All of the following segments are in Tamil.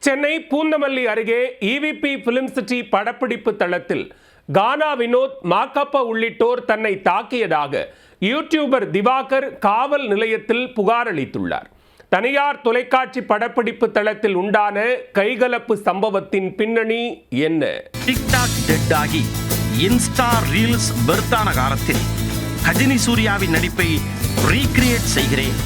சென்னை பூந்தமல்லி அருகே EVP Film City படப்பிடிப்பு தளத்தில் கானா வினோத், மாக்கப்பா உள்ளிட்டோர் தன்னை தாக்கியதாக யூடியூபர் திவாகர் காவல் நிலையத்தில் புகார் அளித்துள்ளார். தனியார் தொலைக்காட்சி படப்பிடிப்பு தளத்தில் உண்டான கைகலப்பு சம்பவத்தின் பின்னணி என்ன? டிக்டாக் டெட் ஆகி இன்ஸ்டா ரீல்ஸ் பர்த்தான காலத்தில் கஜினி சூர்யாவின் நடிப்பை ரீக்ரியேட் செய்கிறேன்,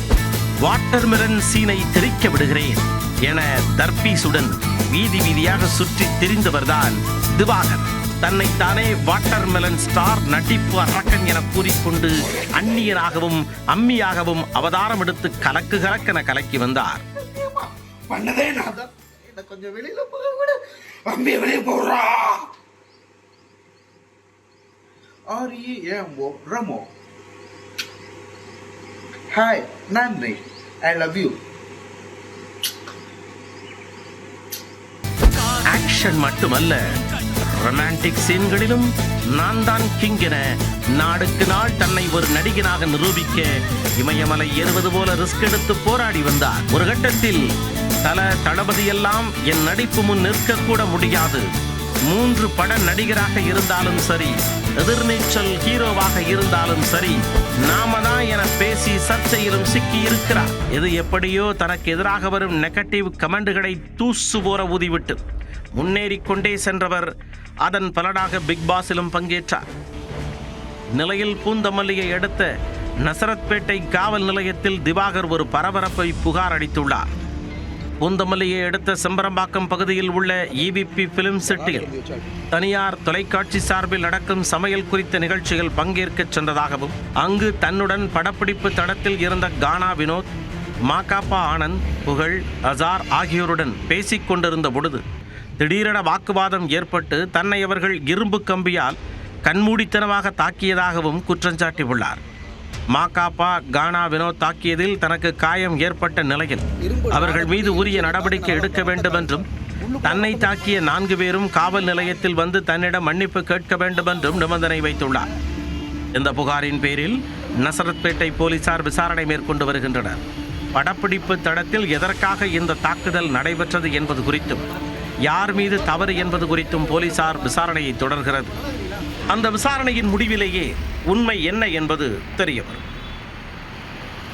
வாட்டர்மெலன் சீனை தெரிக்க விடுகிறேன் என தர்பீசுடன் வீதி வீதியாக சுற்றி திரிந்தவர்தான் திவாகர். தன்னைத்தானே வாட்டர்மெலன் ஸ்டார், நடிப்பு அரக்கன் என கூறிக்கொண்டு அந்நியனாகவும் அம்மியாகவும் அவதாரம் எடுத்து கலக்கு கலக்கென கலக்கி வந்தார். கொஞ்சம் வெளியில போக அம்பி வெளியே போறா. R-E-M-O Ramo. Hi, Nandri. I love you. Action மட்டுமல்ல, ரொமான்டிக் சீன்களிலும் நான் தான் கிங் என நாளுக்கு நாள் தன்னை ஒரு நடிகனாக நிரூபிக்க இமயமலை ஏறுவது போல ரிஸ்க் எடுத்து போராடி வந்தார். ஒரு கட்டத்தில் தளபதி எல்லாம் என் நடிப்பு முன் நிற்கக்கூட முடியாது, 3 பட நடிகராக இருந்தாலும் சரி, எதிர்நீச்சல் ஹீரோவாக இருந்தாலும் சரி, நாம தான் என பேசி சர்ச்சையிலும் சிக்கி இருக்கிறார். இது எப்படியோ தனக்கு எதிராக வரும் நெகட்டிவ் கமெண்டுகளை தூசு போற ஊதிவிட்டு முன்னேறிக்கொண்டே சென்றவர் அதன் பலனாக பிக் பாஸிலும் பங்கேற்றார். நிலையில் பூந்தமல்லியை அடுத்த நசரத்பேட்டை காவல் நிலையத்தில் திவாகர் ஒரு பரபரப்பை புகார் அளித்துள்ளார். பூந்தமல்லியை அடுத்த செம்பரம்பாக்கம் பகுதியில் உள்ள EVP Film Cityயில் தனியார் தொலைக்காட்சி சார்பில் நடக்கும் சமையல் குறித்த நிகழ்ச்சிகள் பங்கேற்க சென்றதாகவும், அங்கு தன்னுடன் படப்பிடிப்பு தடத்தில் இருந்த கானா வினோத், மாக்கப்பா ஆனந்த், புகழ், அசார் ஆகியோருடன் பேசிக் கொண்டிருந்த பொழுது திடீரென வாக்குவாதம் ஏற்பட்டு தன்னை அவர்கள் இரும்பு கம்பியால் கண்மூடித்தனமாக தாக்கியதாகவும் குற்றஞ்சாட்டியுள்ளார். மாக்கப்பா கானா வினோத் தாக்கியதில் தனக்கு காயம் ஏற்பட்ட நிலையில் அவர்கள் மீது உரிய நடவடிக்கை எடுக்க வேண்டும் என்றும், தன்னை தாக்கிய 4 பேரும் காவல் நிலையத்தில் வந்து தன்னிடம் மன்னிப்பு கேட்க வேண்டும் என்றும் நிபந்தனை வைத்துள்ளார். இந்த புகாரின் பேரில் நசரத்பேட்டை போலீசார் விசாரணை மேற்கொண்டு வருகின்றனர். படப்பிடிப்பு தடத்தில் எதற்காக இந்த தாக்குதல் நடைபெற்றது என்பது குறித்தும், யார் மீது தவறு என்பது குறித்தும் போலீசார் விசாரணையை தொடர்கிறது. அந்த விசாரணையின் முடிவிலேயே உண்மை என்ன என்பது தெரியவரும்.